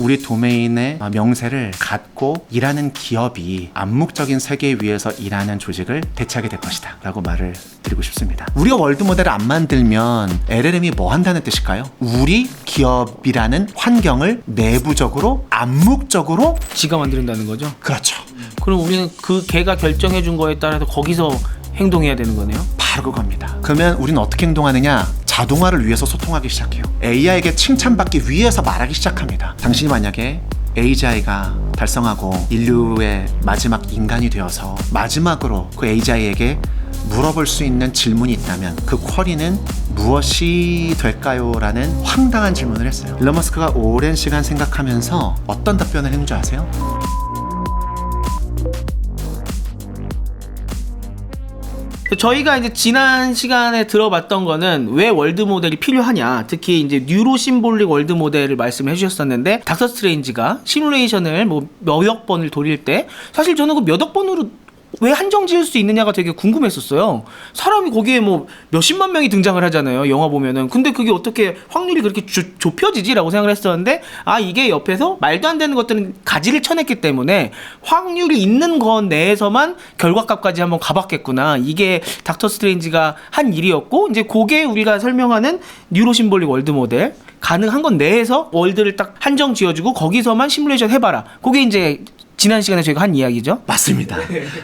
우리 도메인의 명세를 갖고 일하는 기업이 암묵적인 세계 위에서 일하는 조직을 대체하게 될 것이다 라고 말을 드리고 싶습니다. 우리가 월드 모델을 안 만들면 LLM이 뭐 한다는 뜻일까요? 우리 기업이라는 환경을 내부적으로 암묵적으로 지가 만든다는 거죠? 그렇죠. 그럼 우리는 그 걔가 결정해 준 거에 따라서 거기서 행동해야 되는 거네요? 바로 그겁니다. 그러면 우리는 어떻게 행동하느냐? 자동화를 위해서 소통하기 시작해요. AI에게 칭찬받기 위해서 말하기 시작합니다. 당신이 만약에 AGI가 달성하고 인류의 마지막 인간이 되어서 마지막으로 그 AGI에게 물어볼 수 있는 질문이 있다면 그 쿼리는 무엇이 될까요? 라는 황당한 질문을 했어요. 일론 머스크가 오랜 시간 생각하면서 어떤 답변을 했는 줄 아세요? 저희가 이제 지난 시간에 들어봤던 거는 왜 월드 모델이 필요하냐, 특히 이제 뉴로 심볼릭 월드 모델을 말씀해 주셨었는데, 닥터 스트레인지가 시뮬레이션을 뭐 몇억 번을 돌릴 때 사실 저는 그 몇억 번으로 왜 한정 지을 수 있느냐가 되게 궁금했었어요. 사람이 거기에 뭐 몇십만 명이 등장을 하잖아요, 영화 보면은. 근데 그게 어떻게 확률이 그렇게 좁혀지지라고 생각을 했었는데, 아, 이게 옆에서 말도 안 되는 것들은 가지를 쳐냈기 때문에 확률이 있는 것 내에서만 결과값까지 한번 가봤겠구나, 이게 닥터 스트레인지가 한 일이었고, 이제 그게 우리가 설명하는 뉴로 심볼릭 월드 모델, 가능한 건 내에서 월드를 딱 한정 지어주고 거기서만 시뮬레이션 해봐라, 그게 이제 지난 시간에 저희가 한 이야기죠? 맞습니다.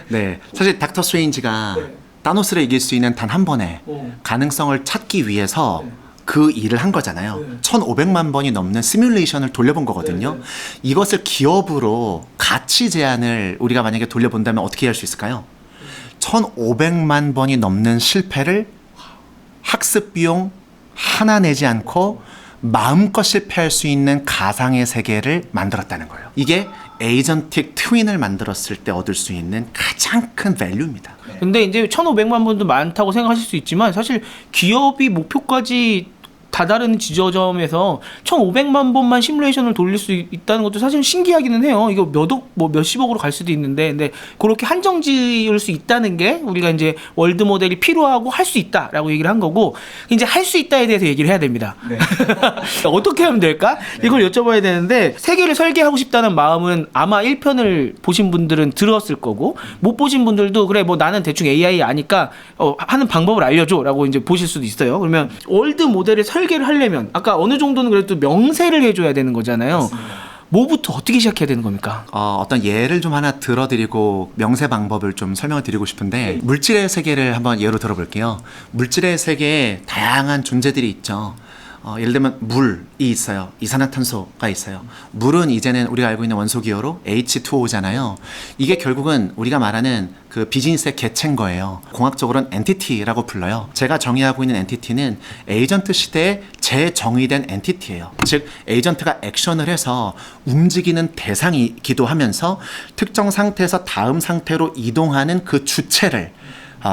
네, 사실 닥터 스트레인지가 타노스를 이길 수 있는 단 한 번의 가능성을 찾기 위해서 그 일을 한 거잖아요. 1500만 번이 넘는 시뮬레이션을 돌려본 거거든요. 이것을 기업으로 가치 제한을 우리가 만약에 돌려본다면 어떻게 할 수 있을까요? 1500만 번이 넘는 실패를 학습 비용 하나 내지 않고 마음껏 실패할 수 있는 가상의 세계를 만들었다는 거예요. 이게 에이전틱 트윈을 만들었을 때 얻을 수 있는 가장 큰 밸류입니다. 근데 이제 1,500만 번도 많다고 생각하실 수 있지만, 사실 기업이 목표까지 다다른 지점에서 1,500만 번만 시뮬레이션을 돌릴 수 있다는 것도 사실 신기하기는 해요. 이거 몇억, 뭐 몇십억으로 갈 수도 있는데, 근데 그렇게 한정 지을 수 있다는 게 우리가 이제 월드 모델이 필요하고 할 수 있다라고 얘기를 한 거고, 이제 할 수 있다에 대해서 얘기를 해야 됩니다. 네. 어떻게 하면 될까? 이걸 여쭤봐야 되는데, 세계를 설계하고 싶다는 마음은 아마 1편을 보신 분들은 들었을 거고, 못 보신 분들도 그래 뭐 나는 대충 AI 아니까 하는 방법을 알려줘라고 이제 보실 수도 있어요. 그러면 월드 모델을 설계를 하려면 아까 어느 정도는 그래도 명세를 해줘야 되는 거잖아요. 맞습니다. 뭐부터 어떻게 시작해야 되는 겁니까? 어떤 예를 좀 하나 들어드리고 명세 방법을 좀 설명을 드리고 싶은데, 물질의 세계를 한번 예로 들어볼게요. 물질의 세계에 다양한 존재들이 있죠. 예를 들면 물이 있어요. 이산화탄소가 있어요. 물은 이제는 우리가 알고 있는 원소 기호로 H2O잖아요. 이게 결국은 우리가 말하는 그 비즈니스의 개체인 거예요. 공학적으로는 엔티티라고 불러요. 제가 정의하고 있는 엔티티는 에이전트 시대에 재정의된 엔티티예요. 즉 에이전트가 액션을 해서 움직이는 대상이기도 하면서 특정 상태에서 다음 상태로 이동하는 그 주체를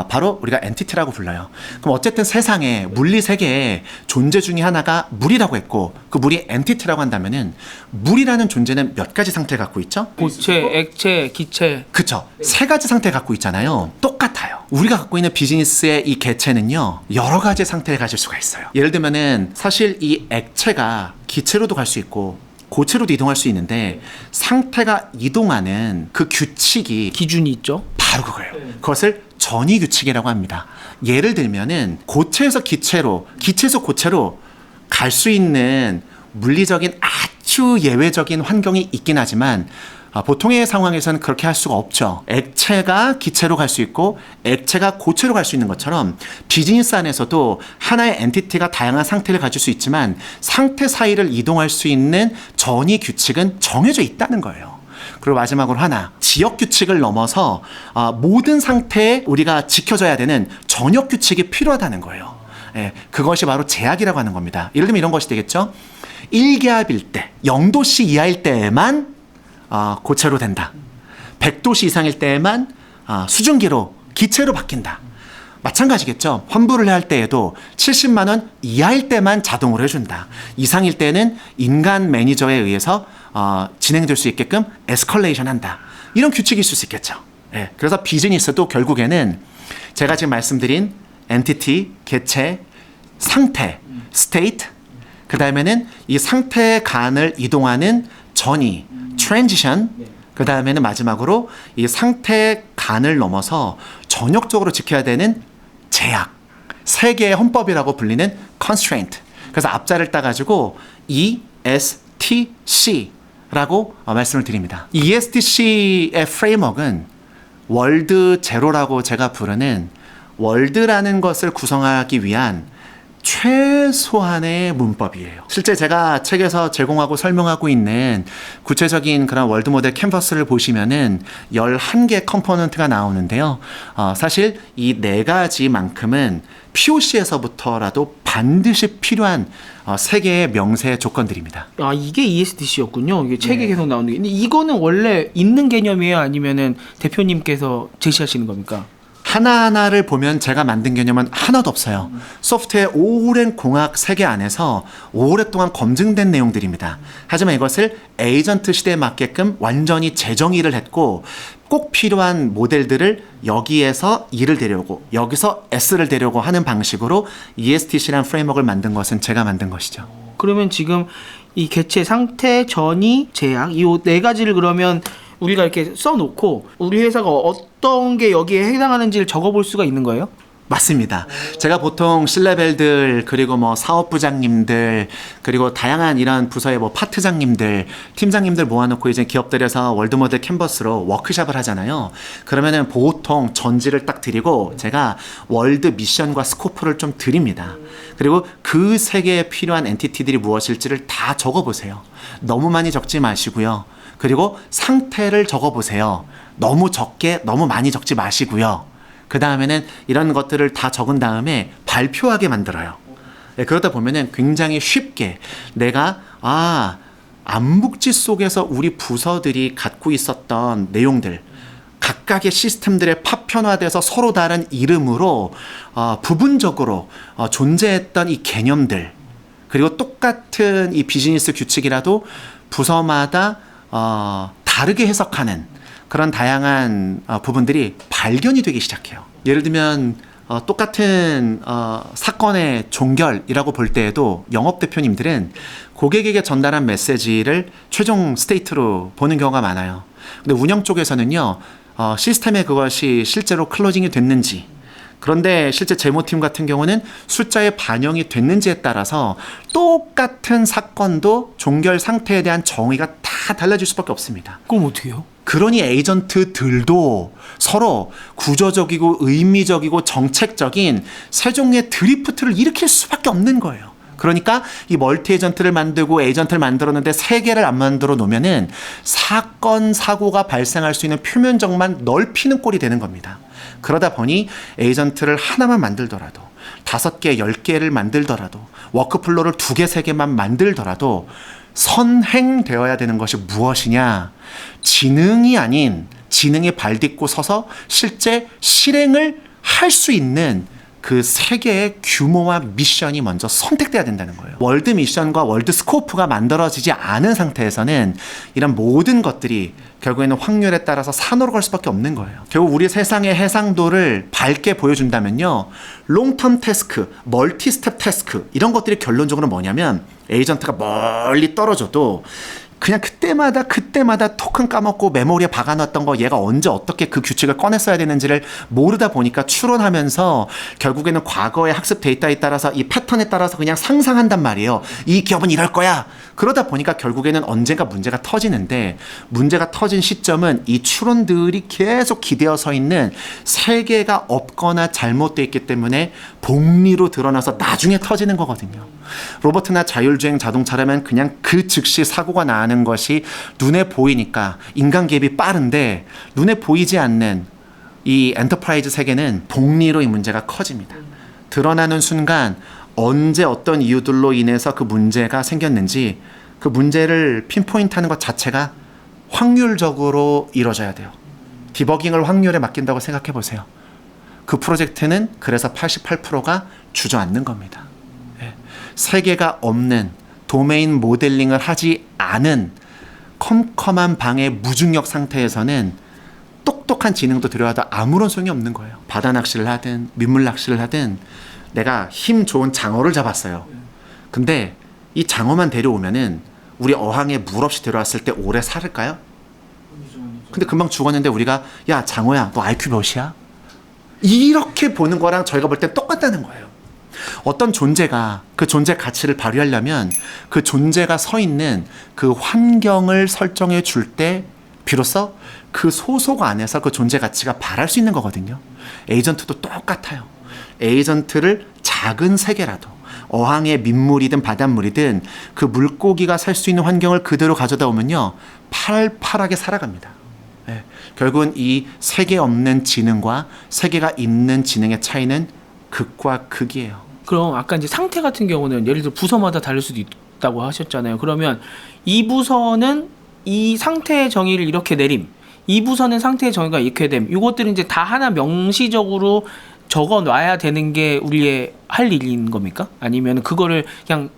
바로 우리가 엔티티라고 불러요. 그럼 어쨌든 세상에 물리 세계에 존재 중에 하나가 물이라고 했고, 그 물이 엔티티라고 한다면은 물이라는 존재는 몇 가지 상태를 갖고 있죠? 고체, 액체, 기체. 그쵸. 세 가지 상태를 갖고 있잖아요. 똑같아요. 우리가 갖고 있는 비즈니스의 이 개체는요, 여러 가지 상태를 가질 수가 있어요. 예를 들면은 사실 이 액체가 기체로도 갈 수 있고 고체로도 이동할 수 있는데, 상태가 이동하는 그 규칙이 기준이 있죠. 바로 그거예요. 그것을 전위 규칙이라고 합니다. 예를 들면은 고체에서 기체로, 기체에서 고체로 갈 수 있는 물리적인 아주 예외적인 환경이 있긴 하지만, 보통의 상황에서는 그렇게 할 수가 없죠. 액체가 기체로 갈 수 있고 액체가 고체로 갈 수 있는 것처럼, 비즈니스 안에서도 하나의 엔티티가 다양한 상태를 가질 수 있지만 상태 사이를 이동할 수 있는 전위 규칙은 정해져 있다는 거예요. 그리고 마지막으로 하나, 지역 규칙을 넘어서 모든 상태에 우리가 지켜줘야 되는 전역 규칙이 필요하다는 거예요. 예, 그것이 바로 제약이라고 하는 겁니다. 예를 들면 이런 것이 되겠죠. 1기압일 때, 0도씨 이하일 때에만 고체로 된다. 100도씨 이상일 때에만 수증기로, 기체로 바뀐다. 마찬가지겠죠. 환불을 해야 할 때에도 70만 원 이하일 때만 자동으로 해준다. 이상일 때는 인간 매니저에 의해서 진행될 수 있게끔 에스컬레이션 한다. 이런 규칙이 있을 수 있겠죠. 예, 그래서 비즈니스도 결국에는 제가 지금 말씀드린 엔티티, 개체, 상태, 스테이트, 그 다음에는 이 상태 간을 이동하는 전이, transition, 그 다음에는 마지막으로 이 상태 간을 넘어서 전역적으로 지켜야 되는 제약, 세계의 헌법이라고 불리는 constraint. 그래서 앞자를 따가지고 ESTC라고 말씀을 드립니다. ESTC의 프레임워크는 월드 제로라고 제가 부르는 월드라는 것을 구성하기 위한 최소한의 문법이에요. 실제 제가 책에서 제공하고 설명하고 있는 구체적인 그런 월드 모델 캔버스를 보시면은 11개 컴포넌트가 나오는데요. 사실 이 4가지만큼은 POC에서부터라도 반드시 필요한 3개의 명세 조건들입니다. 아, 이게 ESDC였군요. 이게 책에 네. 계속 나오는 게. 근데 이거는 원래 있는 개념이에요? 아니면은 대표님께서 제시하시는 겁니까? 하나하나를 보면 제가 만든 개념은 하나도 없어요. 소프트웨어 오랜 공학 세계 안에서 오랫동안 검증된 내용들입니다. 하지만 이것을 에이전트 시대에 맞게끔 완전히 재정의를 했고 꼭 필요한 모델들을 여기에서 E를 데려오고 여기서 S를 데려오고 하는 방식으로 ESTC라는 프레임워크를 만든 것은 제가 만든 것이죠. 그러면 지금 이 개체 상태, 전이, 제약 이 4가지를 그러면 우리가 이렇게 써놓고 우리 회사가 어떤 게 여기에 해당하는지를 적어볼 수가 있는 거예요? 맞습니다. 제가 보통 C레벨들 그리고 뭐 사업부장님들 그리고 다양한 이런 부서의 뭐 파트장님들 팀장님들 모아놓고 이제 기업들에서 월드모델 캔버스로 워크숍을 하잖아요. 그러면은 보통 전지를 딱 드리고 제가 월드 미션과 스코프를 좀 드립니다. 그리고 그 세계에 필요한 엔티티들이 무엇일지를 다 적어보세요. 너무 많이 적지 마시고요. 그리고 상태를 적어보세요. 너무 적게 너무 많이 적지 마시고요. 그 다음에는 이런 것들을 다 적은 다음에 발표하게 만들어요. 네, 그러다 보면은 굉장히 쉽게 내가 암묵지 속에서 우리 부서들이 갖고 있었던 내용들 각각의 시스템들의 파편화돼서 서로 다른 이름으로 부분적으로 존재했던 이 개념들 그리고 똑같은 이 비즈니스 규칙이라도 부서마다 다르게 해석하는 그런 다양한 부분들이 발견이 되기 시작해요. 예를 들면 똑같은 사건의 종결이라고 볼 때에도 영업대표님들은 고객에게 전달한 메시지를 최종 스테이트로 보는 경우가 많아요. 근데 운영 쪽에서는요. 시스템에 그것이 실제로 클로징이 됐는지 그런데 실제 재무팀 같은 경우는 숫자에 반영이 됐는지에 따라서 똑같은 사건도 종결 상태에 대한 정의가 다 달라질 수밖에 없습니다. 그럼 어떻게 해요? 그러니 에이전트들도 서로 구조적이고 의미적이고 정책적인 세종의 드리프트를 일으킬 수밖에 없는 거예요. 그러니까 이 멀티 에이전트를 만들고 에이전트를 만들었는데 3개를 안 만들어 놓으면은 사건 사고가 발생할 수 있는 표면적만 넓히는 꼴이 되는 겁니다. 그러다 보니 에이전트를 하나만 만들더라도 5개, 10개를 만들더라도 워크플로우를 2개, 3개만 만들더라도 선행되어야 되는 것이 무엇이냐? 지능이 아닌 지능에 발 딛고 서서 실제 실행을 할 수 있는 그 3개의 규모와 미션이 먼저 선택돼야 된다는 거예요. 월드 미션과 월드 스코프가 만들어지지 않은 상태에서는 이런 모든 것들이 결국에는 확률에 따라서 산으로 갈 수밖에 없는 거예요. 결국 우리 세상의 해상도를 밝게 보여준다면요. 롱텀 태스크, 멀티 스텝 태스크 이런 것들이 결론적으로 뭐냐면 에이전트가 멀리 떨어져도 그냥 그때마다 토큰 까먹고 메모리에 박아놨던 거 얘가 언제 어떻게 그 규칙을 꺼냈어야 되는지를 모르다 보니까 추론하면서 결국에는 과거의 학습 데이터에 따라서 이 패턴에 따라서 그냥 상상한단 말이에요. 이 기업은 이럴 거야. 그러다 보니까 결국에는 언젠가 문제가 터지는데 문제가 터진 시점은 이 추론들이 계속 기대어 서 있는 세계가 없거나 잘못되어 있기 때문에 복리로 드러나서 나중에 터지는 거거든요. 로버트나 자율주행 자동차라면 그냥 그 즉시 사고가 나는 것이 눈에 보이니까 인간 개입이 빠른데 눈에 보이지 않는 이 엔터프라이즈 세계는 복리로 이 문제가 커집니다. 드러나는 순간 언제 어떤 이유들로 인해서 그 문제가 생겼는지 그 문제를 핀포인트하는 것 자체가 확률적으로 이루어져야 돼요. 디버깅을 확률에 맡긴다고 생각해 보세요. 그 프로젝트는 그래서 88%가 주저앉는 겁니다. 세계가 없는 도메인 모델링을 하지 않은 컴컴한 방의 무중력 상태에서는 똑똑한 지능도 들여와도 아무런 소용이 없는 거예요. 바다 낚시를 하든 민물 낚시를 하든 내가 힘 좋은 장어를 잡았어요. 근데 이 장어만 데려오면은 우리 어항에 물 없이 들어왔을 때 오래 살을까요? 근데 금방 죽었는데 우리가 야 장어야 너 IQ 몇이야? 이렇게 보는 거랑 저희가 볼 땐 똑같다는 거예요. 어떤 존재가 그 존재 가치를 발휘하려면 그 존재가 서 있는 그 환경을 설정해 줄 때 비로소 그 소속 안에서 그 존재 가치가 발할 수 있는 거거든요. 에이전트도 똑같아요. 에이전트를 작은 세계라도 어항의 민물이든 바닷물이든 그 물고기가 살 수 있는 환경을 그대로 가져다 오면요 팔팔하게 살아갑니다. 네. 결국은 이 세계 없는 지능과 세계가 있는 지능의 차이는 극과 극이에요. 그럼 아까 이제 상태 같은 경우는 예를 들어 부서마다 다를 수도 있다고 하셨잖아요. 그러면 이 부서는 이 상태의 정의를 이렇게 내림, 이 부서는 상태의 정의가 이렇게 됨. 이것들은 이제 다 하나 명시적으로 적어 놔야 되는 게 우리의 할 일인 겁니까? 아니면 그거를 그냥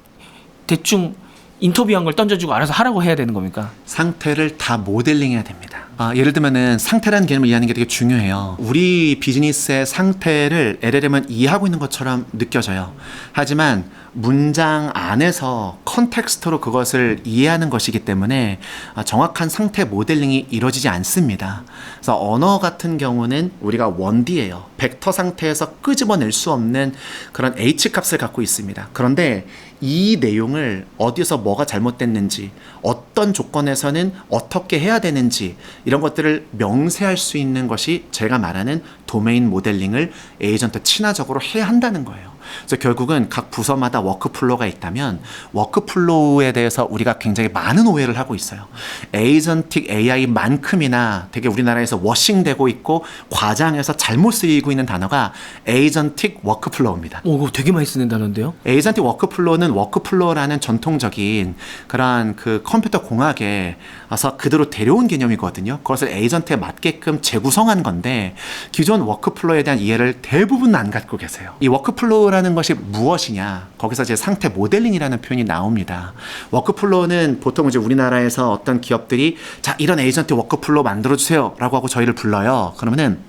대충 인터뷰한 걸 던져주고 알아서 하라고 해야 되는 겁니까? 상태를 다 모델링해야 됩니다. 예를 들면은 상태라는 개념을 이해하는 게 되게 중요해요. 우리 비즈니스의 상태를 LLM은 이해하고 있는 것처럼 느껴져요. 하지만 문장 안에서 컨텍스트로 그것을 이해하는 것이기 때문에 정확한 상태 모델링이 이루어지지 않습니다. 그래서 언어 같은 경우는 우리가 원디예요. 벡터 상태에서 끄집어낼 수 없는 그런 H 값을 갖고 있습니다. 그런데 이 내용을 어디서 뭐가 잘못됐는지, 어떤 조건에서는 어떻게 해야 되는지 이런 것들을 명세할 수 있는 것이 제가 말하는 도메인 모델링을 에이전트 친화적으로 해야 한다는 거예요. 그래서 결국은 각 부서마다 워크플로우가 있다면 워크플로우에 대해서 우리가 굉장히 많은 오해를 하고 있어요. 에이전틱 AI만큼이나 되게 우리나라에서 워싱되고 있고 과장해서 잘못 쓰이고 있는 단어가 에이전틱 워크플로우입니다. 오, 그거 되게 많이 쓰는 단어인데요? 에이전틱 워크플로우는 워크플로우라는 전통적인 그러한 그 컴퓨터 공학에서 그대로 데려온 개념이거든요. 그것을 에이전트에 맞게끔 재구성한 건데 기존 워크플로우에 대한 이해를 대부분 안 갖고 계세요. 이 워크플로우라는 것이 무엇이냐? 거기서 이제 상태 모델링이라는 표현이 나옵니다. 워크플로우는 보통 이제 우리나라에서 어떤 기업들이 자, 이런 에이전트 워크플로우 만들어주세요라고 하고 저희를 불러요. 그러면은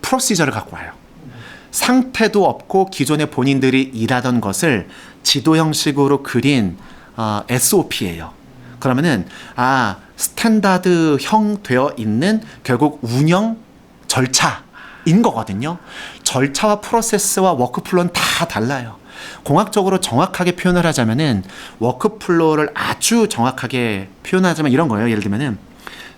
프로시저를 갖고 와요. 상태도 없고 기존에 본인들이 일하던 것을 지도 형식으로 그린 SOP예요. 그러면은 스탠다드형 되어 있는 결국 운영 절차인 거거든요. 절차와 프로세스와 워크플로우는 다 달라요. 공학적으로 정확하게 표현을 하자면은 워크플로우를 아주 정확하게 표현하자면 이런 거예요. 예를 들면은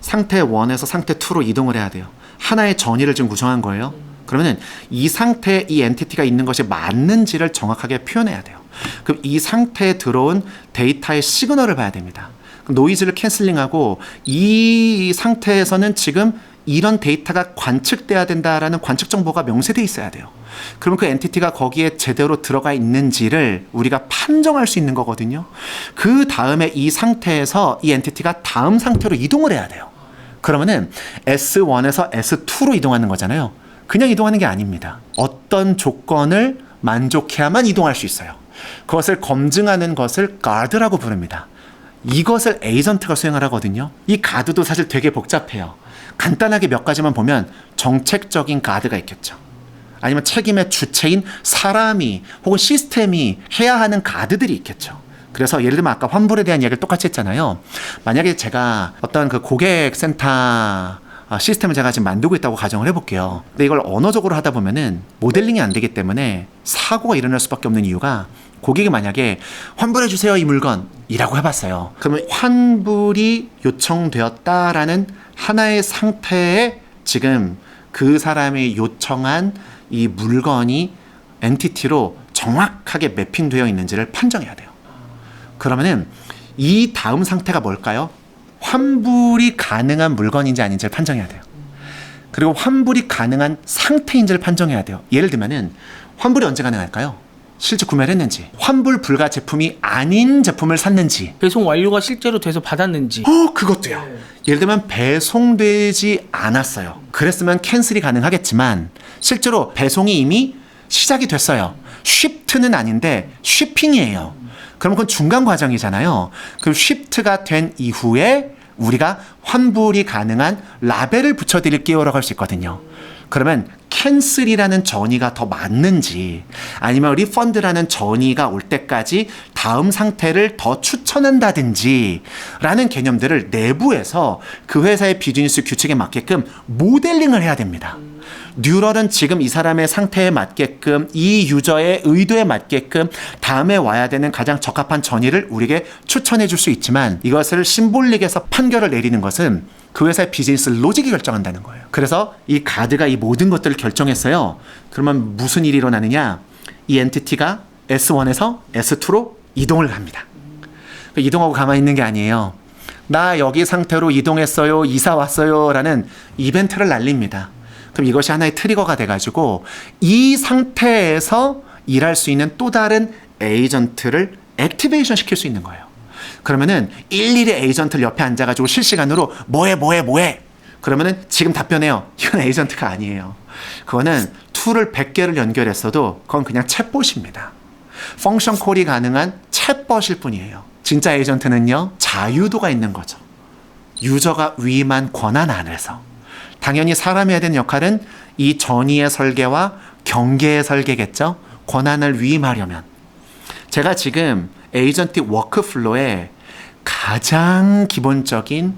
상태 1에서 상태 2로 이동을 해야 돼요. 하나의 전이를 지금 구성한 거예요. 그러면은 이 상태에 이 엔티티가 있는 것이 맞는지를 정확하게 표현해야 돼요. 그럼 이 상태에 들어온 데이터의 시그널을 봐야 됩니다. 그럼 노이즈를 캔슬링하고 이 상태에서는 지금 이런 데이터가 관측돼야 된다라는 관측 정보가 명세돼 있어야 돼요. 그러면 그 엔티티가 거기에 제대로 들어가 있는지를 우리가 판정할 수 있는 거거든요. 그 다음에 이 상태에서 이 엔티티가 다음 상태로 이동을 해야 돼요. 그러면은 S1에서 S2로 이동하는 거잖아요. 그냥 이동하는 게 아닙니다. 어떤 조건을 만족해야만 이동할 수 있어요. 그것을 검증하는 것을 가드라고 부릅니다. 이것을 에이전트가 수행을 하거든요. 이 가드도 사실 되게 복잡해요. 간단하게 몇 가지만 보면 정책적인 가드가 있겠죠. 아니면 책임의 주체인 사람이 혹은 시스템이 해야 하는 가드들이 있겠죠. 그래서 예를 들면 아까 환불에 대한 이야기를 똑같이 했잖아요. 만약에 제가 어떤 그 고객센터 시스템을 제가 지금 만들고 있다고 가정을 해볼게요. 근데 이걸 언어적으로 하다 보면은 모델링이 안 되기 때문에 사고가 일어날 수밖에 없는 이유가 고객이 만약에 환불해 주세요 이 물건이라고 해봤어요. 그러면 환불이 요청되었다라는 하나의 상태에 지금 그 사람이 요청한 이 물건이 엔티티로 정확하게 매핑되어 있는지를 판정해야 돼요. 그러면은 이 다음 상태가 뭘까요? 환불이 가능한 물건인지 아닌지를 판정해야 돼요. 그리고 환불이 가능한 상태인지를 판정해야 돼요. 예를 들면은 환불이 언제 가능할까요? 실제 구매를 했는지, 환불 불가 제품이 아닌 제품을 샀는지, 배송 완료가 실제로 돼서 받았는지. 그것도요. 예를 들면 배송되지 않았어요. 그랬으면 캔슬이 가능하겠지만 실제로 배송이 이미 시작이 됐어요. 쉬프트는 아닌데 쉬핑이에요. 그럼 그건 중간 과정이잖아요. 그럼 쉬프트가 된 이후에 우리가 환불이 가능한 라벨을 붙여드릴게요라고 할 수 있거든요. 그러면 캔슬이라는 전이가 더 맞는지 아니면 리펀드라는 전이가 올 때까지 다음 상태를 더 추천한다든지 라는 개념들을 내부에서 그 회사의 비즈니스 규칙에 맞게끔 모델링을 해야 됩니다. 뉴럴은 지금 이 사람의 상태에 맞게끔 이 유저의 의도에 맞게끔 다음에 와야 되는 가장 적합한 전이를 우리에게 추천해 줄 수 있지만 이것을 심볼릭에서 판결을 내리는 것은 그 회사의 비즈니스 로직이 결정한다는 거예요. 그래서 이 가드가 이 모든 것들을 결정했어요. 그러면 무슨 일이 일어나느냐? 이 엔티티가 S1에서 S2로 이동을 합니다. 이동하고 가만히 있는 게 아니에요. 나 여기 상태로 이동했어요. 이사 왔어요. 라는 이벤트를 날립니다. 그럼 이것이 하나의 트리거가 돼가지고 이 상태에서 일할 수 있는 또 다른 에이전트를 액티베이션 시킬 수 있는 거예요. 그러면은 일일이 에이전트를 옆에 앉아가지고 실시간으로 뭐해 그러면은 지금 답변해요. 이건 에이전트가 아니에요. 그거는 툴을 100개를 연결했어도 그건 그냥 챗봇입니다. 펑션 콜이 가능한 챗봇일 뿐이에요. 진짜 에이전트는요, 자유도가 있는 거죠. 유저가 위임한 권한 안에서. 당연히 사람이 해야 되는 역할은 이 전이의 설계와 경계의 설계겠죠. 권한을 위임하려면. 제가 지금 에이전트 워크플로에 가장 기본적인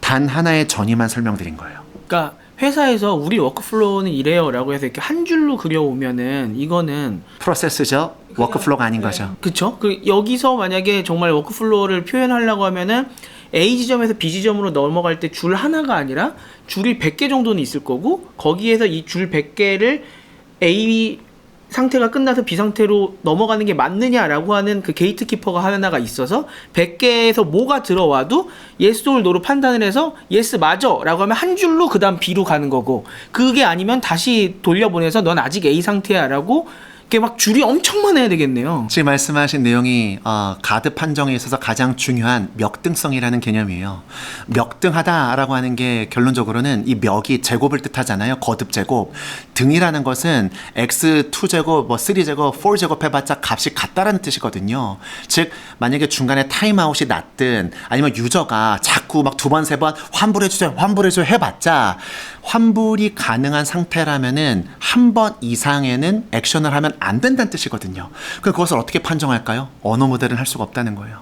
단 하나의 전이만 설명드린 거예요. 그러니까 회사에서 우리 워크플로우는 이래요라고 해서 이렇게 한 줄로 그려오면은 이거는 프로세스죠. 워크플로우가 아닌 거죠. 그쵸? 그 여기서 만약에 정말 워크플로우를 표현하려고 하면은 A 지점에서 B 지점으로 넘어갈 때 줄 하나가 아니라 줄이 100개 정도는 있을 거고 거기에서 이 줄 100개를 A 상태가 끝나서 B 상태로 넘어가는 게 맞느냐라고 하는 그 게이트키퍼가 하나가 있어서 100개에서 뭐가 들어와도 yes or no로 판단을 해서 yes 맞아 라고 하면 한 줄로 그 다음 B로 가는 거고 그게 아니면 다시 돌려보내서 넌 아직 A 상태야 라고 이게 막 줄이 엄청 많아야 되겠네요. 지금 말씀하신 내용이 가드 판정에 있어서 가장 중요한 멱등성이라는 개념이에요. 멱등하다라고 하는 게 결론적으로는 이 멱이 제곱을 뜻하잖아요. 거듭 제곱. 등이라는 것은 x2제곱, 3제곱, 4제곱 해봤자 값이 같다라는 뜻이거든요. 즉 만약에 중간에 타임아웃이 났든 아니면 유저가 자꾸 막 두 번, 세 번 환불해주세요 해봤자 환불이 가능한 상태라면은 한 번 이상에는 액션을 하면 안 된다는 뜻이거든요. 그럼 그것을 어떻게 판정할까요? 언어 모델은 할 수가 없다는 거예요.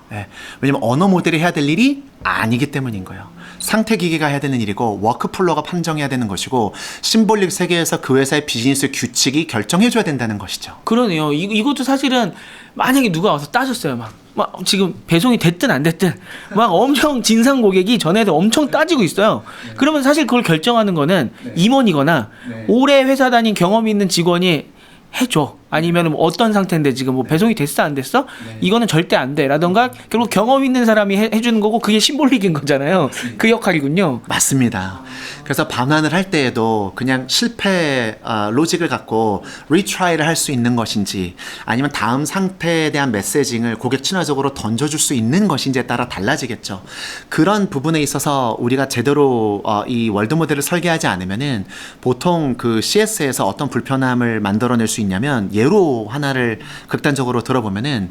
네. 왜냐면 언어 모델이 해야 될 일이 아니기 때문인 거예요. 상태 기계가 해야 되는 일이고 워크플로우가 판정해야 되는 것이고 심볼릭 세계에서 그 회사의 비즈니스 규칙이 결정해줘야 된다는 것이죠. 그러네요. 이것도 사실은 만약에 누가 와서 따졌어요. 막 지금 배송이 됐든 안 됐든 막 엄청 진상 고객이 전에도 엄청 따지고 있어요. 그러면 사실 그걸 결정하는 거는 임원이거나 오래 회사 다닌 경험이 있는 직원이 해줘. 아니면 뭐 어떤 상태인데 지금 뭐 배송이 됐어 안 됐어? 이거는 절대 안 돼. 라던가 결국 경험 있는 사람이 해주는 거고 그게 심볼릭인 거잖아요. 그 역할이군요. 맞습니다. 그래서 반환을 할 때에도 그냥 실패 로직을 갖고 리트라이를 할 수 있는 것인지 아니면 다음 상태에 대한 메시징을 고객 친화적으로 던져줄 수 있는 것인지에 따라 달라지겠죠. 그런 부분에 있어서 우리가 제대로 이 월드 모델을 설계하지 않으면은 보통 그 CS에서 어떤 불편함을 만들어낼 수 있냐면 예로 하나를 극단적으로 들어보면은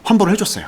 환불을 해줬어요.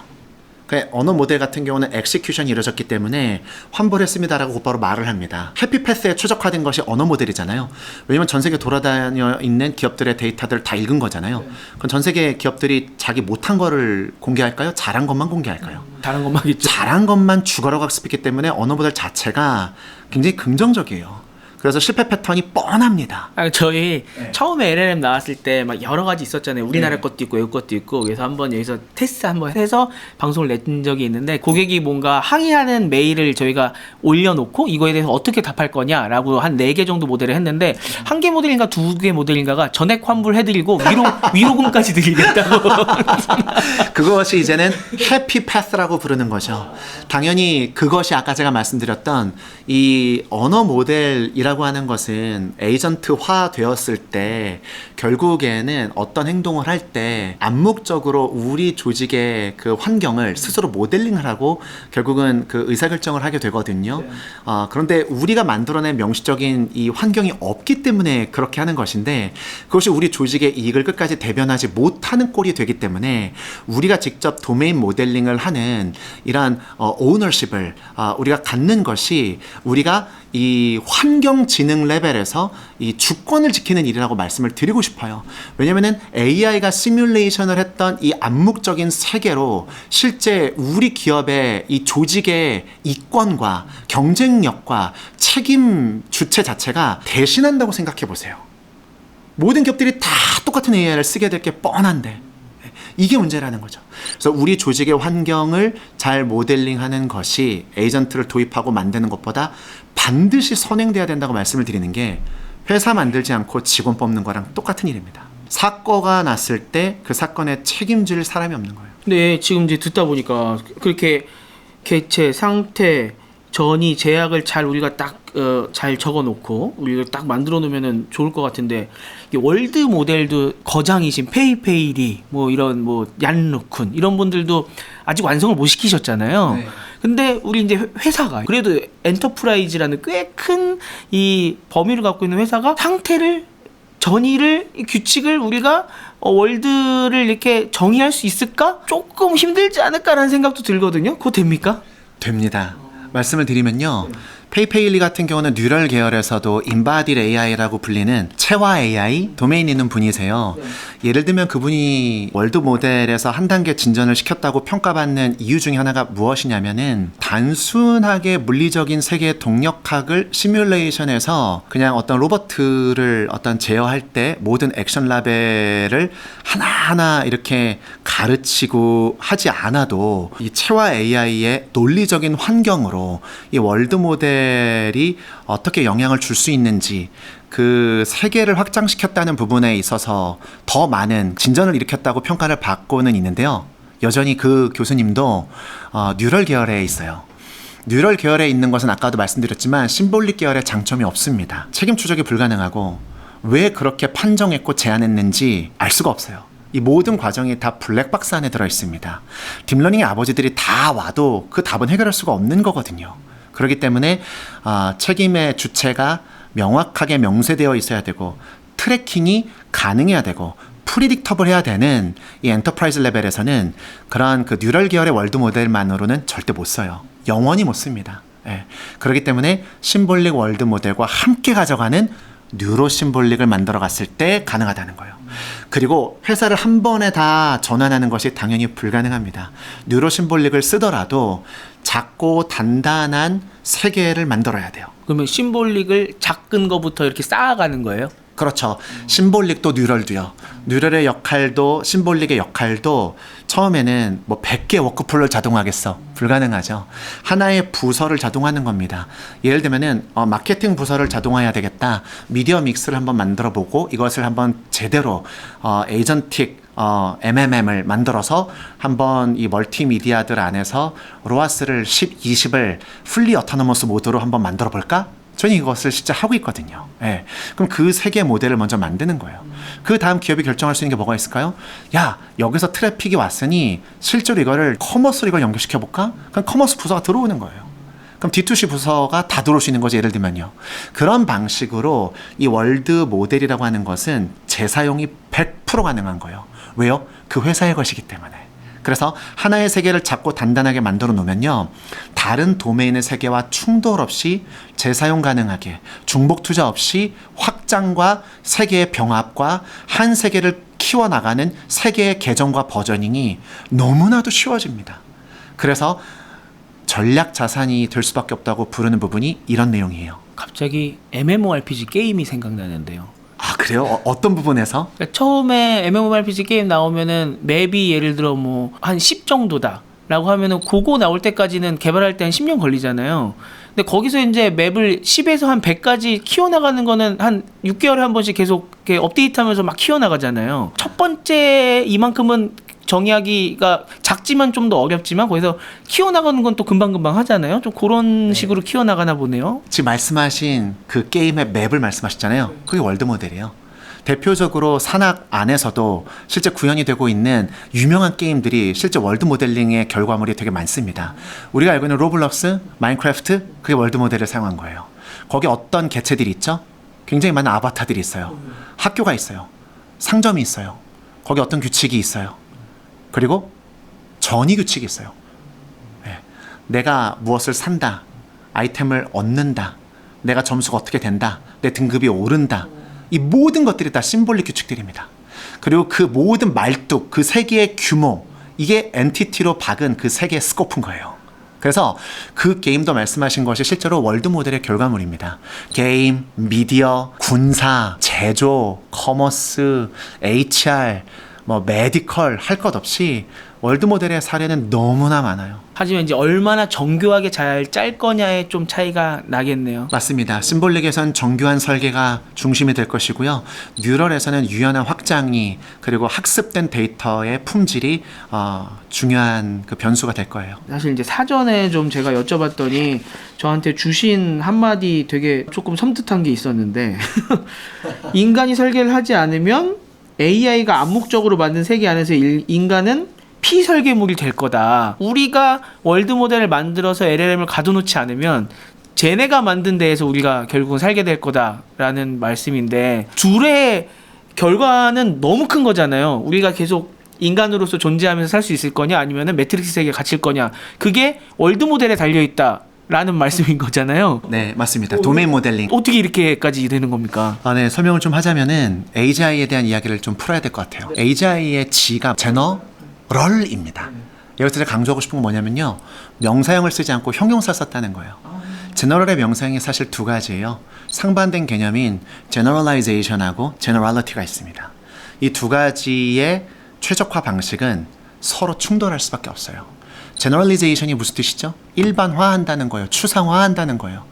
그 언어 모델 같은 경우는 엑시큐션이 이루어졌기 때문에 환불했습니다라고 곧바로 말을 합니다. 해피패스에 최적화된 것이 언어 모델이잖아요. 왜냐면 전 세계 돌아다녀 있는 기업들의 데이터들을 다 읽은 거잖아요. 그럼 전 세계 기업들이 자기 못한 거를 공개할까요? 잘한 것만 공개할까요? 잘한 것만 있죠. 잘한 것만 죽어라고 학습했기 때문에 언어 모델 자체가 굉장히 긍정적이에요. 그래서 실패 패턴이 뻔합니다. 저희 처음에 LLM 나왔을 때 막 여러 가지 있었잖아요. 우리나라 것도 있고 외국 것도 있고 그래서 한번 여기서 테스트 한번 해서 방송을 낸 적이 있는데 고객이 뭔가 항의하는 메일을 저희가 올려놓고 이거에 대해서 어떻게 답할 거냐라고 한 4개 정도 모델을 했는데 1개 모델인가 2개 모델인가가 전액 환불해드리고 위로금까지 드리겠다고. 그것이 이제는 해피 패스라고 부르는 거죠. 당연히 그것이 아까 제가 말씀드렸던 이 언어 모델이라고 하는 것은 에이전트화 되었을 때 결국에는 어떤 행동을 할 때 암묵적으로 우리 조직의 그 환경을 스스로 모델링을 하고 결국은 그 의사결정을 하게 되거든요. 그런데 우리가 만들어낸 명시적인 이 환경이 없기 때문에 그렇게 하는 것인데 그것이 우리 조직의 이익을 끝까지 대변하지 못하는 꼴이 되기 때문에 우리가 직접 도메인 모델링을 하는 이러한 오너십을 우리가 갖는 것이 우리가 이 환경 인공지능 레벨에서 이 주권을 지키는 일이라고 말씀을 드리고 싶어요. 왜냐면은 AI가 시뮬레이션을 했던 이 암묵적인 세계로 실제 우리 기업의 이 조직의 이권과 경쟁력과 책임 주체 자체가 대신한다고 생각해 보세요. 모든 기업들이 다 똑같은 AI를 쓰게 될 게 뻔한데 이게 문제라는 거죠. 그래서 우리 조직의 환경을 잘 모델링하는 것이 에이전트를 도입하고 만드는 것보다 반드시 선행돼야 된다고 말씀을 드리는 게 회사 만들지 않고 직원 뽑는 거랑 똑같은 일입니다. 사고가 났을 때 그 사건에 책임질 사람이 없는 거예요. 근데 지금 이제 듣다 보니까 그렇게 개체, 상태, 전이, 제약을 잘 우리가 딱 잘 적어놓고 우리가 딱 만들어 놓으면은 좋을 것 같은데 이 월드 모델도 거장이신 페이페이리 뭐 이런 뭐 얀루쿤 이런 분들도 아직 완성을 못 시키셨잖아요. 네. 근데 우리 이제 회사가 그래도 엔터프라이즈라는 꽤 큰 이 범위를 갖고 있는 회사가 상태를 전의를 이 규칙을 우리가 월드를 이렇게 정의할 수 있을까? 조금 힘들지 않을까라는 생각도 들거든요. 그거 됩니까? 됩니다. 말씀을 드리면요. 페이페일리 같은 경우는 뉴럴 계열에서도 인바딜 AI라고 불리는 체화 AI 도메인 있는 분이세요. 예를 들면 그분이 월드 모델에서 한 단계 진전을 시켰다고 평가받는 이유 중에 하나가 무엇이냐면은 단순하게 물리적인 세계의 동력학을 시뮬레이션에서 그냥 어떤 로버트를 어떤 제어할 때 모든 액션 라벨을 하나하나 이렇게 가르치고 하지 않아도 이 체화 AI의 논리적인 환경으로 이 월드 모델이 어떻게 영향을 줄 수 있는지 그 세계를 확장시켰다는 부분에 있어서 더 많은 진전을 일으켰다고 평가를 받고는 있는데요. 여전히 그 교수님도 뉴럴 계열에 있어요. 뉴럴 계열에 있는 것은 아까도 말씀드렸지만 심볼릭 계열의 장점이 없습니다. 책임 추적이 불가능하고 왜 그렇게 판정했고 제안했는지 알 수가 없어요. 이 모든 과정이 다 블랙박스 안에 들어 있습니다. 딥러닝의 아버지들이 다 와도 그 답은 해결할 수가 없는 거거든요. 그렇기 때문에 책임의 주체가 명확하게 명세되어 있어야 되고 트래킹이 가능해야 되고 프리딕터블 해야 되는 이 엔터프라이즈 레벨에서는 그러한 그 뉴럴 계열의 월드 모델만으로는 절대 못 써요. 영원히 못 씁니다. 예. 그렇기 때문에 심볼릭 월드 모델과 함께 가져가는 뉴로 심볼릭을 만들어 갔을 때 가능하다는 거예요. 그리고 회사를 한 번에 다 전환하는 것이 당연히 불가능합니다. 뉴로 심볼릭을 쓰더라도 작고 단단한 세계를 만들어야 돼요. 그러면 심볼릭을 작은 거부터 이렇게 쌓아가는 거예요? 그렇죠. 심볼릭도 뉴럴도요. 뉴럴의 역할도 심볼릭의 역할도 처음에는 뭐 100개 워크플로우를 자동화하겠어. 불가능하죠. 하나의 부서를 자동화하는 겁니다. 예를 들면은 마케팅 부서를 자동화해야 되겠다. 미디어 믹스를 한번 만들어 보고 이것을 한번 제대로 에이전틱 MMM을 만들어서 한번 이 멀티미디어들 안에서 로아스를 10, 20을 풀리 어토노머스 모드로 한번 만들어 볼까? 저는 이것을 진짜 하고 있거든요. 예. 그럼 그 세계 모델을 먼저 만드는 거예요. 그 다음 기업이 결정할 수 있는 게 뭐가 있을까요? 야, 여기서 트래픽이 왔으니 실제로 이거를 커머스로 이걸 연결시켜 볼까? 그럼 커머스 부서가 들어오는 거예요. 그럼 D2C 부서가 다 들어올 수 있는 거죠. 예를 들면요. 그런 방식으로 이 월드 모델이라고 하는 것은 재사용이 100% 가능한 거예요. 왜요? 그 회사의 것이기 때문에. 그래서 하나의 세계를 작고 단단하게 만들어 놓으면요, 다른 도메인의 세계와 충돌 없이 재사용 가능하게 중복 투자 없이 확장과 세계의 병합과 한 세계를 키워나가는 세계의 개정과 버저닝이 너무나도 쉬워집니다. 그래서 전략 자산이 될 수밖에 없다고 부르는 부분이 이런 내용이에요. 갑자기 MMORPG 게임이 생각나는데요. 아, 그래요? 어떤 부분에서? 그러니까 처음에 MMORPG 게임 나오면은 맵이 예를 들어 뭐 한 10 정도다 라고 하면은 그거 나올 때까지는 개발할 때 한 10년 걸리잖아요. 근데 거기서 이제 맵을 10에서 한 100까지 키워나가는 거는 한 6개월에 한 번씩 계속 이렇게 업데이트하면서 막 키워나가잖아요. 첫 번째 이만큼은 정의하기가 작지만 좀 더 어렵지만 거기서 키워나가는 건 또 금방금방 하잖아요. 좀 그런 식으로 키워나가나 보네요. 지금 말씀하신 그 게임의 맵을 말씀하셨잖아요. 그게 월드 모델이에요. 대표적으로 산악 안에서도 실제 구현이 되고 있는 유명한 게임들이 실제 월드 모델링의 결과물이 되게 많습니다. 우리가 알고 있는 로블록스, 마인크래프트, 그게 월드 모델을 사용한 거예요. 거기 어떤 개체들이 있죠? 굉장히 많은 아바타들이 있어요. 학교가 있어요. 상점이 있어요. 거기 어떤 규칙이 있어요. 그리고 전이 규칙이 있어요. 네. 내가 무엇을 산다, 아이템을 얻는다, 내가 점수가 어떻게 된다, 내 등급이 오른다, 이 모든 것들이 다 심볼릭 규칙들입니다. 그리고 그 모든 말뚝, 그 세계의 규모, 이게 엔티티로 박은 그 세계의 스코프인 거예요. 그래서 그 게임도 말씀하신 것이 실제로 월드 모델의 결과물입니다. 게임, 미디어, 군사, 제조, 커머스, HR, 메디컬 할 것 없이 월드 모델의 사례는 너무나 많아요. 하지만 이제 얼마나 정교하게 잘 짤 거냐에 좀 차이가 나겠네요. 맞습니다. 심볼릭에선 정교한 설계가 중심이 될 것이고요. 뉴럴에서는 유연한 확장이 그리고 학습된 데이터의 품질이 중요한 그 변수가 될 거예요. 사실 이제 사전에 좀 제가 여쭤봤더니 저한테 주신 한마디 되게 조금 섬뜩한 게 있었는데 인간이 설계를 하지 않으면 AI가 암묵적으로 만든 세계 안에서 인간은 피설계물이 될 거다. 우리가 월드 모델을 만들어서 LLM을 가둬놓지 않으면 쟤네가 만든 데에서 우리가 결국은 살게 될 거다라는 말씀인데, 둘의 결과는 너무 큰 거잖아요. 우리가 계속 인간으로서 존재하면서 살 수 있을 거냐, 아니면은 매트릭스 세계에 갇힐 거냐. 그게 월드 모델에 달려있다 라는 말씀인 거잖아요. 네, 맞습니다. 도메인 모델링. 어떻게 이렇게까지 되는 겁니까? 네, 설명을 좀 하자면은 AGI에 대한 이야기를 좀 풀어야 될 것 같아요. AGI의 G가 제너럴입니다. 여기서 제가 강조하고 싶은 건 뭐냐면요, 명사형을 쓰지 않고 형용사 썼다는 거예요. 제너럴의 명사형이 사실 두 가지예요. 상반된 개념인 generalization하고 generality가 있습니다. 이 두 가지의 최적화 방식은 서로 충돌할 수밖에 없어요. 제너럴리제이션이 무슨 뜻이죠? 일반화한다는 거예요. 추상화한다는 거예요.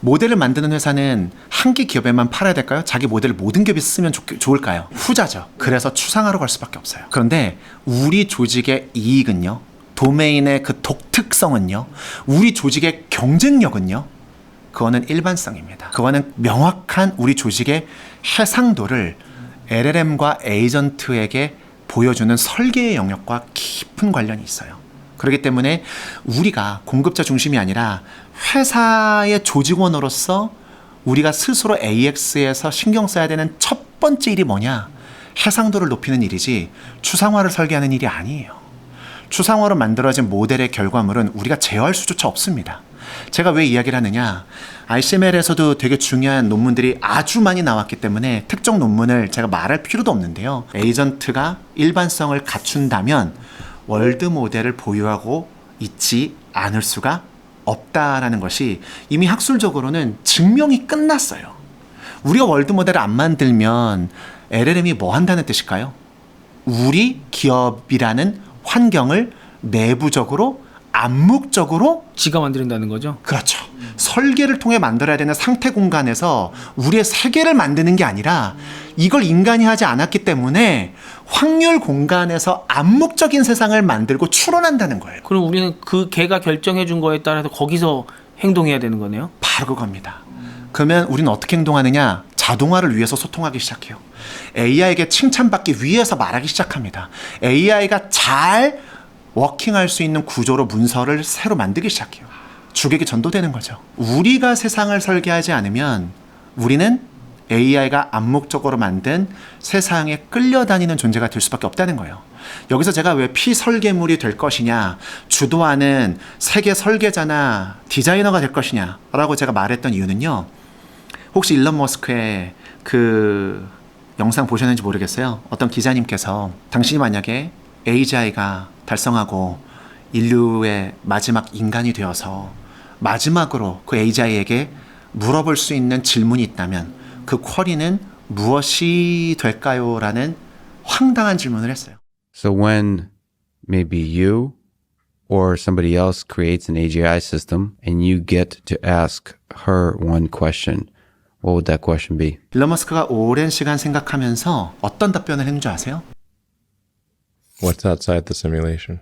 모델을 만드는 회사는 한 개 기업에만 팔아야 될까요? 자기 모델을 모든 기업이 쓰면 좋을까요? 후자죠. 그래서 추상화로 갈 수밖에 없어요. 그런데 우리 조직의 이익은요, 도메인의 그 독특성은요, 우리 조직의 경쟁력은요, 그거는 일반성입니다. 그거는 명확한 우리 조직의 해상도를 LLM과 에이전트에게 보여주는 설계의 영역과 깊은 관련이 있어요. 그렇기 때문에 우리가 공급자 중심이 아니라 회사의 조직원으로서 우리가 스스로 AX에서 신경 써야 되는 첫 번째 일이 뭐냐? 해상도를 높이는 일이지 추상화를 설계하는 일이 아니에요. 추상화로 만들어진 모델의 결과물은 우리가 제어할 수조차 없습니다. 제가 왜 이야기를 하느냐? ICML에서도 되게 중요한 논문들이 아주 많이 나왔기 때문에 특정 논문을 제가 말할 필요도 없는데요. 에이전트가 일반성을 갖춘다면 월드 모델을 보유하고 있지 않을 수가 없다라는 것이 이미 학술적으로는 증명이 끝났어요. 우리가 월드 모델을 안 만들면 LLM이 뭐 한다는 뜻일까요? 우리 기업이라는 환경을 내부적으로 암묵적으로 지가 만든다는 거죠? 그렇죠. 설계를 통해 만들어야 되는 상태 공간에서 우리의 세계를 만드는 게 아니라 이걸 인간이 하지 않았기 때문에 확률 공간에서 암묵적인 세상을 만들고 추론한다는 거예요. 그럼 우리는 그 걔가 결정해 준 거에 따라서 거기서 행동해야 되는 거네요? 바로 그겁니다. 그러면 우리는 어떻게 행동하느냐? 자동화를 위해서 소통하기 시작해요. AI에게 칭찬받기 위해서 말하기 시작합니다. AI가 잘 워킹할 수 있는 구조로 문서를 새로 만들기 시작해요. 주객이 전도되는 거죠. 우리가 세상을 설계하지 않으면 우리는 AI가 암묵적으로 만든 세상에 끌려다니는 존재가 될 수밖에 없다는 거예요. 여기서 제가 왜 피설계물이 될 것이냐, 주도하는 세계 설계자나 디자이너가 될 것이냐 라고 제가 말했던 이유는요, 혹시 일론 머스크의 그 영상 보셨는지 모르겠어요. 어떤 기자님께서 당신이 만약에 AGI가 달성하고 인류의 마지막 인간이 되어서 마지막으로 그 AGI에게 물어볼 수 있는 질문이 있다면 그 쿼리는 무엇이 될까요? 라는 황당한 질문을 했어요. So when maybe you or somebody else creates an AGI system and you get to ask her one question, what would that question be? 일론 머스크가 오랜 시간 생각하면서 어떤 답변을 했는 줄 아세요? What's outside the simulation?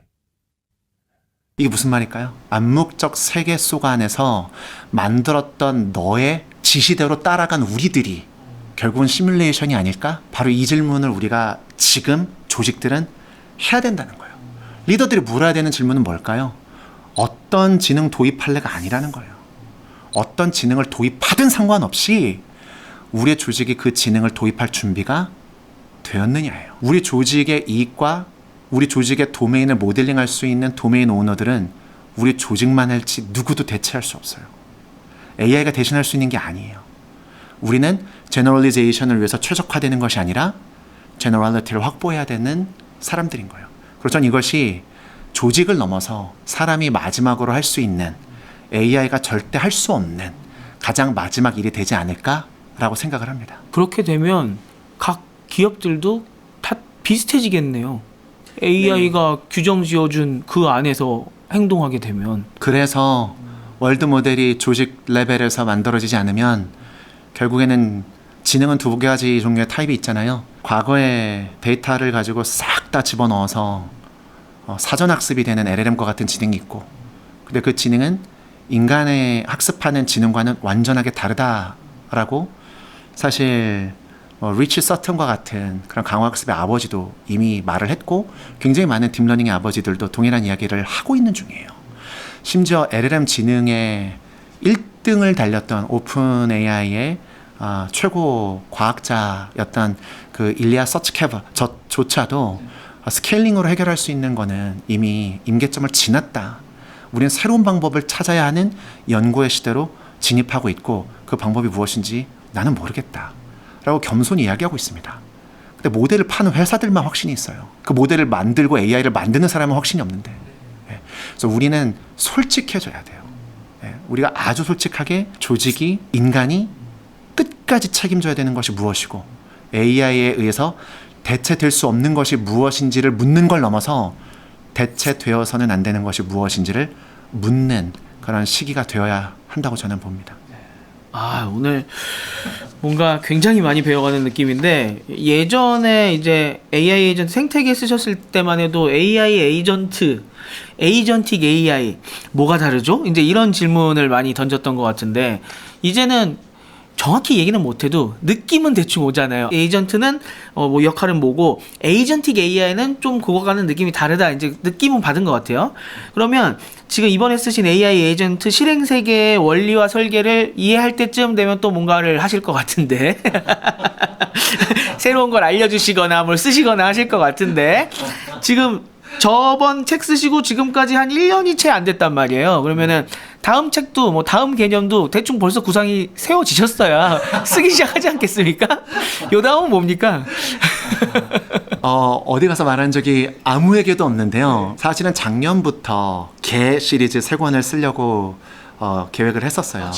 이게 무슨 말일까요? 암묵적 세계 속 안에서 만들었던 너의 지시대로 따라간 우리들이 결국은 시뮬레이션이 아닐까? 바로 이 질문을 우리가 지금 조직들은 해야 된다는 거예요. 리더들이 물어야 되는 질문은 뭘까요? 어떤 지능 도입할래가 아니라는 거예요. 어떤 지능을 도입하든 상관없이 우리의 조직이 그 지능을 도입할 준비가 되었느냐예요. 우리 조직의 이익과 우리 조직의 도메인을 모델링할 수 있는 도메인 오너들은 우리 조직만 할지 누구도 대체할 수 없어요. AI가 대신할 수 있는 게 아니에요. 우리는 제너럴리제이션을 위해서 최적화되는 것이 아니라 제너럴리티를 확보해야 되는 사람들인 거예요. 그리고 전 이것이 조직을 넘어서 사람이 마지막으로 할 수 있는 AI가 절대 할 수 없는 가장 마지막 일이 되지 않을까라고 생각을 합니다. 그렇게 되면 각 기업들도 다 비슷해지겠네요. AI가 규정 지어준 그 안에서 행동하게 되면. 그래서 월드 모델이 조직 레벨에서 만들어지지 않으면 결국에는 지능은 두 가지 종류의 타입이 있잖아요. 과거의 데이터를 가지고 싹 다 집어넣어서 사전학습이 되는 LLM과 같은 지능이 있고, 근데 그 지능은 인간의 학습하는 지능과는 완전하게 다르다라고 사실 리치 서튼과 같은 그런 강화학습의 아버지도 이미 말을 했고, 굉장히 많은 딥러닝의 아버지들도 동일한 이야기를 하고 있는 중이에요. 심지어 LLM 지능의 1등을 달렸던 오픈 AI의 최고 과학자였던 그 일리아 서츠케버 저조차도 스케일링으로 해결할 수 있는 거는 이미 임계점을 지났다. 우리는 새로운 방법을 찾아야 하는 연구의 시대로 진입하고 있고, 그 방법이 무엇인지 나는 모르겠다 라고 겸손히 이야기하고 있습니다. 근데 모델을 파는 회사들만 확신이 있어요. 그 모델을 만들고 AI를 만드는 사람은 확신이 없는데. 그래서 우리는 솔직해져야 돼요. 우리가 아주 솔직하게 조직이, 인간이 끝까지 책임져야 되는 것이 무엇이고 AI에 의해서 대체될 수 없는 것이 무엇인지를 묻는 걸 넘어서 대체되어서는 안 되는 것이 무엇인지를 묻는 그런 시기가 되어야 한다고 저는 봅니다. 오늘 뭔가 굉장히 많이 배워가는 느낌인데, 예전에 이제 AI 에이전트 생태계 쓰셨을 때만 해도 AI 에이전트, 에이전틱 AI 뭐가 다르죠? 이제 이런 질문을 많이 던졌던 것 같은데, 이제는 정확히 얘기는 못해도 느낌은 대충 오잖아요. 에이전트는 뭐 역할은 뭐고, 에이전틱 AI는 좀 그거과는 느낌이 다르다, 이제 느낌은 받은 것 같아요. 그러면 지금 이번에 쓰신 AI 에이전트 실행 세계의 원리와 설계를 이해할 때쯤 되면 또 뭔가를 하실 것 같은데 새로운 걸 알려주시거나 뭘 쓰시거나 하실 것 같은데, 지금 저번 책 쓰시고 지금까지 한 1년이 채 안 됐단 말이에요. 그러면은 다음 책도 뭐 다음 개념도 대충 벌써 구상이 세워지셨어야 쓰기 시작하지 않겠습니까? 요 다음은 뭡니까? 어디 가서 말한 적이 아무에게도 없는데요. 사실은 작년부터 개 시리즈 3권을 쓰려고 계획을 했었어요.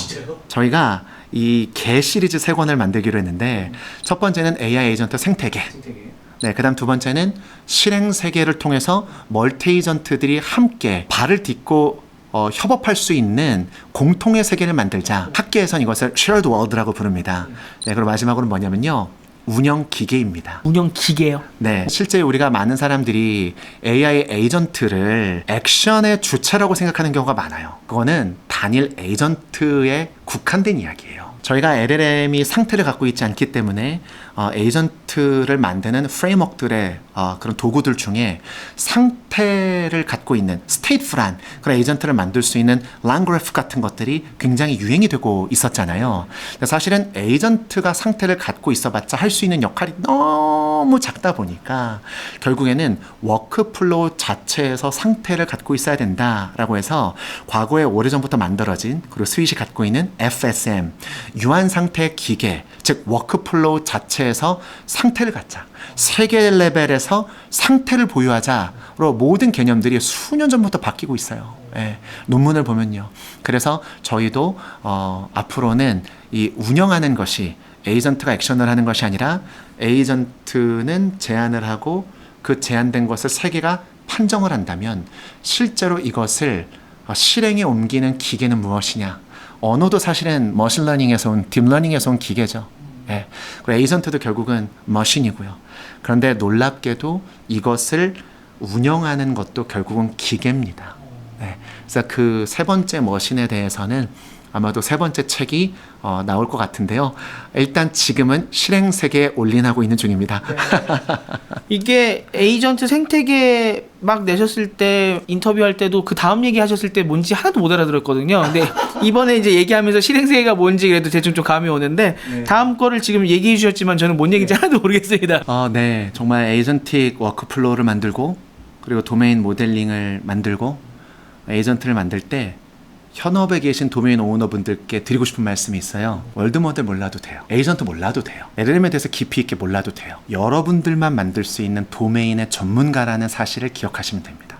저희가 이 개 시리즈 3권을 만들기로 했는데, 첫 번째는 AI 에이전트 생태계. 네, 그다음 두 번째는 실행 세계를 통해서 멀티 에이전트들이 함께 발을 딛고 협업할 수 있는 공통의 세계를 만들자. 학계에선 이것을 shared world라고 부릅니다. 네, 그리고 마지막으로는 뭐냐면요, 운영 기계입니다. 운영 기계요? 네, 실제 우리가 많은 사람들이 AI 에이전트를 액션의 주체라고 생각하는 경우가 많아요. 그거는 단일 에이전트에 국한된 이야기예요. 저희가 LLM이 상태를 갖고 있지 않기 때문에 에이전트를 만드는 프레임워크들의 그런 도구들 중에 상태를 갖고 있는 스테이트풀한 그런 에이전트를 만들 수 있는 랑그래프 같은 것들이 굉장히 유행이 되고 있었잖아요. 사실은 에이전트가 상태를 갖고 있어봤자 할 수 있는 역할이 너무 작다 보니까 결국에는 워크플로우 자체에서 상태를 갖고 있어야 된다라고 해서 과거에 오래전부터 만들어진, 그리고 스윗이 갖고 있는 FSM, 유한 상태 기계, 즉 워크플로우 자체에서 상태를 갖자, 세계 레벨에서 상태를 보유하자로 모든 개념들이 수년 전부터 바뀌고 있어요. 논문을 보면요. 그래서 저희도 앞으로는 이 운영하는 것이, 에이전트가 액션을 하는 것이 아니라 에이전트는 제안을 하고 그 제안된 것을 세계가 판정을 한다면 실제로 이것을 실행에 옮기는 기계는 무엇이냐. 언어도 사실은 머신러닝에서 온, 딥러닝에서 온 기계죠. 그리고 에이전트도 결국은 머신이고요. 그런데 놀랍게도 이것을 운영하는 것도 결국은 기계입니다. 그래서 그 세 번째 머신에 대해서는 아마도 세 번째 책이 나올 것 같은데요. 일단 지금은 실행 세계에 올인하고 있는 중입니다. 이게 에이전트 생태계 막 내셨을 때, 인터뷰할 때도 그 다음 얘기 하셨을 때 뭔지 하나도 못 알아들었거든요. 근데 이번에 이제 얘기하면서 실행 세계가 뭔지 그래도 대충 좀 감이 오는데, 다음 거를 지금 얘기해 주셨지만 저는 뭔 얘기인지 하나도 모르겠습니다. 네, 정말 에이전틱 워크플로우를 만들고, 그리고 도메인 모델링을 만들고, 에이전트를 만들 때 현업에 계신 도메인 오너분들께 드리고 싶은 말씀이 있어요. 월드모델 몰라도 돼요. 에이전트 몰라도 돼요. LLM에 대해서 깊이 있게 몰라도 돼요. 여러분들만 만들 수 있는 도메인의 전문가라는 사실을 기억하시면 됩니다.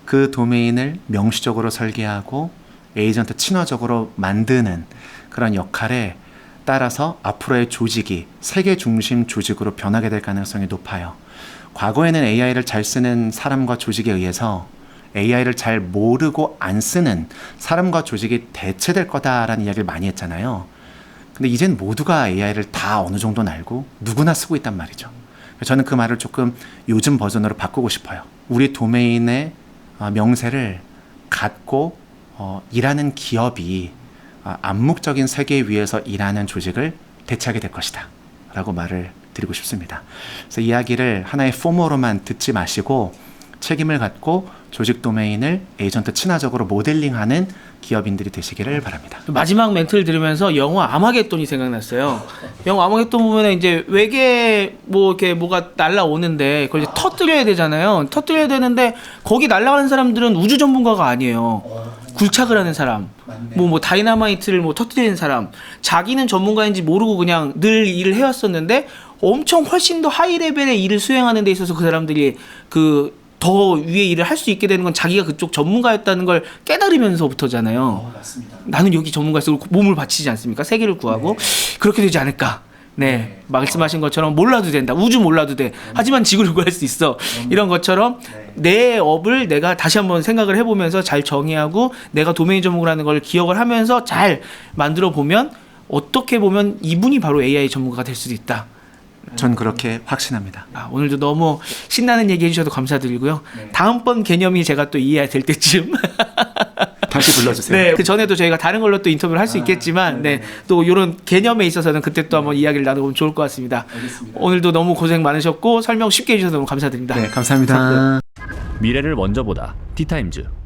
그 도메인을 명시적으로 설계하고 에이전트 친화적으로 만드는 그런 역할에 따라서 앞으로의 조직이 세계 중심 조직으로 변하게 될 가능성이 높아요. 과거에는 AI를 잘 쓰는 사람과 조직에 의해서 AI를 잘 모르고 안 쓰는 사람과 조직이 대체될 거다라는 이야기를 많이 했잖아요. 근데 이젠 모두가 AI를 다 어느 정도는 알고 누구나 쓰고 있단 말이죠. 저는 그 말을 조금 요즘 버전으로 바꾸고 싶어요. 우리 도메인의 명세를 갖고 일하는 기업이 암묵적인 세계 위에서 일하는 조직을 대체하게 될 것이다 라고 말을 드리고 싶습니다. 그래서 이야기를 하나의 포머로만 듣지 마시고 책임을 갖고 조직 도메인을 에이전트 친화적으로 모델링하는 기업인들이 되시기를 바랍니다. 마지막 멘트를 들으면서 영화 아마겟돈이 생각났어요. 영화 아마겟돈 보면 이제 외계 뭐 이렇게 뭐가 날라오는데 그걸 이제 터뜨려야 되잖아요. 터뜨려야 되는데 거기 날아가는 사람들은 우주 전문가가 아니에요. 굴착을 하는 사람, 뭐 다이너마이트를 뭐 터뜨리는 사람, 자기는 전문가인지 모르고 그냥 늘 일을 해왔었는데 엄청 훨씬 더 하이 레벨의 일을 수행하는 데 있어서 그 사람들이 그 더 위에 일을 할 수 있게 되는 건 자기가 그쪽 전문가였다는 걸 깨달으면서부터잖아요. 맞습니다. 나는 여기 전문가였어. 몸을 바치지 않습니까? 세계를 구하고 그렇게 되지 않을까. 네, 말씀하신 것처럼 몰라도 된다. 우주 몰라도 돼. 하지만 지구를 구할 수 있어. 이런 것처럼 내 업을 내가 다시 한번 생각을 해보면서 잘 정의하고 내가 도메인 전문가라는 걸 기억을 하면서 잘 만들어 보면 어떻게 보면 이분이 바로 AI 전문가가 될 수도 있다. 전 그렇게 확신합니다. 오늘도 너무 신나는 얘기 해주셔서 감사드리고요. 다음번 개념이 제가 또 이해될 때쯤 다시 불러주세요. 네, 그 전에도 저희가 다른 걸로 또 인터뷰를 할 수 있겠지만, 네, 또 이런 개념에 있어서는 그때 또 한번 이야기를 나눠보면 좋을 것 같습니다. 알겠습니다. 오늘도 너무 고생 많으셨고 설명 쉽게 해주셔서 너무 감사드립니다. 네, 감사합니다. 미래를 먼저 보다 티타임즈.